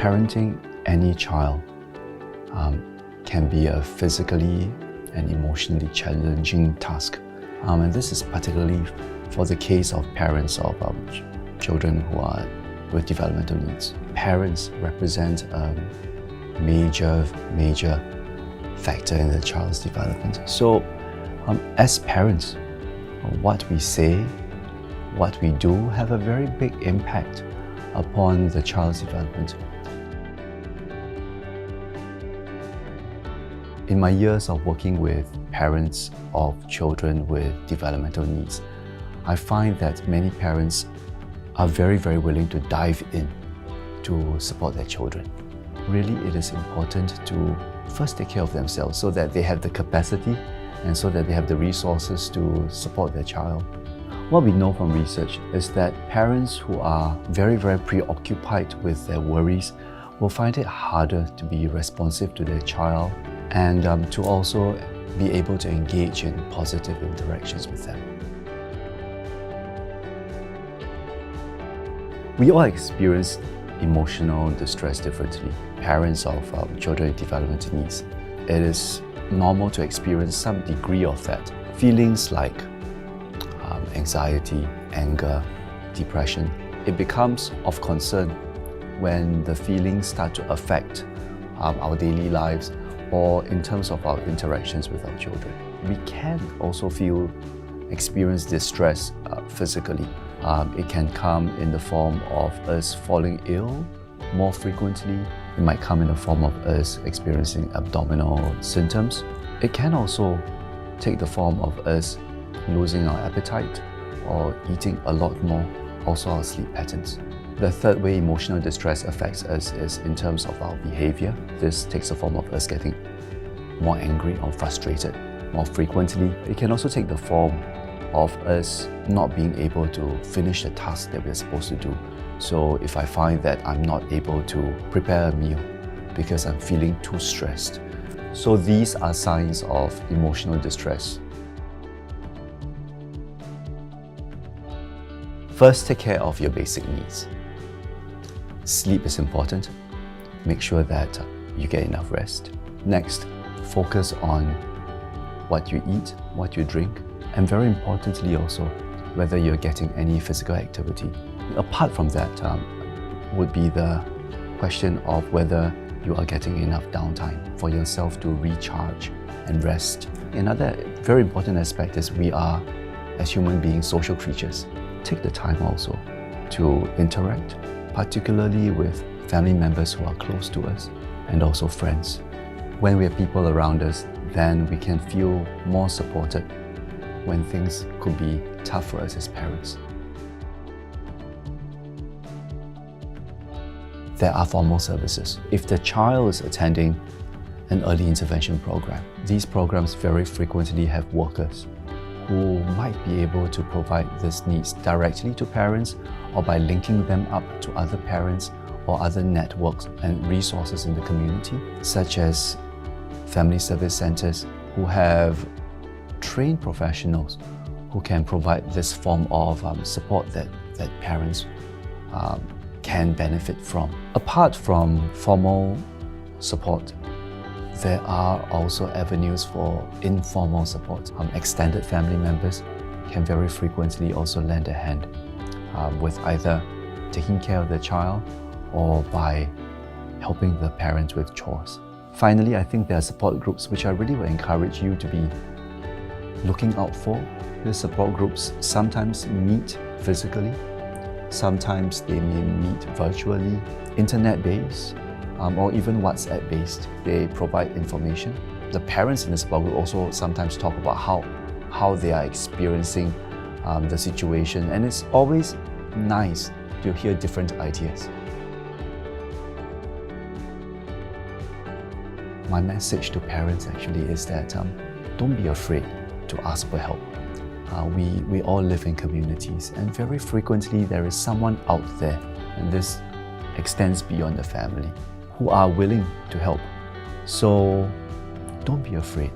Parenting any child can be a physically and emotionally challenging task. And this is particularly for the case of parents of children who are with developmental needs. Parents represent a major factor in the child's development. So as parents, what we say, what we do have a very big impact upon the child's development. In my years of working with parents of children with developmental needs, I find that many parents are very willing to dive in to support their children. Really, it is important to first take care of themselves so that they have the capacity and so that they have the resources to support their child. What we know from research is that parents who are very preoccupied with their worries will find it harder to be responsive to their child and to also be able to engage in positive interactions with them. We all experience emotional distress differently. Parents of children with developmental needs, it is normal to experience some degree of that. Feelings like anxiety, anger, depression, it becomes of concern when the feelings start to affect our daily lives or in terms of our interactions with our children. We can also experience distress physically. It can come in the form of us falling ill more frequently. It might come in the form of us experiencing abdominal symptoms. It can also take the form of us losing our appetite or eating a lot more, also our sleep patterns. The third way emotional distress affects us is in terms of our behavior. This takes the form of us getting more angry or frustrated more frequently. It can also take the form of us not being able to finish the task that we're supposed to do. So if I find that I'm not able to prepare a meal because I'm feeling too stressed. So these are signs of emotional distress. First, take care of your basic needs. Sleep is important. Make sure that you get enough rest. Next, focus on what you eat, what you drink, and very importantly also, whether you're getting any physical activity. Apart from that would be the question of whether you are getting enough downtime for yourself to recharge and rest. Another very important aspect is we are, as human beings, social creatures. Take the time also to interact, particularly with family members who are close to us and also friends. When we have people around us, then we can feel more supported when things could be tough for us as parents. There are formal services. If the child is attending an early intervention program, these programs very frequently have workers who might be able to provide these needs directly to parents or by linking them up to other parents or other networks and resources in the community, such as family service centers who have trained professionals who can provide this form of support that parents can benefit from. Apart from formal support, there are also avenues for informal support. Extended family members can very frequently also lend a hand with either taking care of the child or by helping the parents with chores. Finally, I think there are support groups which I really would encourage you to be looking out for. The support groups sometimes meet physically, sometimes they may meet virtually, internet-based, or even WhatsApp-based. They provide information. The parents in the support group also sometimes talk about how they are experiencing the situation, and it's always nice to hear different ideas. My message to parents actually is that don't be afraid to ask for help. We all live in communities, and very frequently there is someone out there, and this extends beyond the family, who are willing to help. So don't be afraid.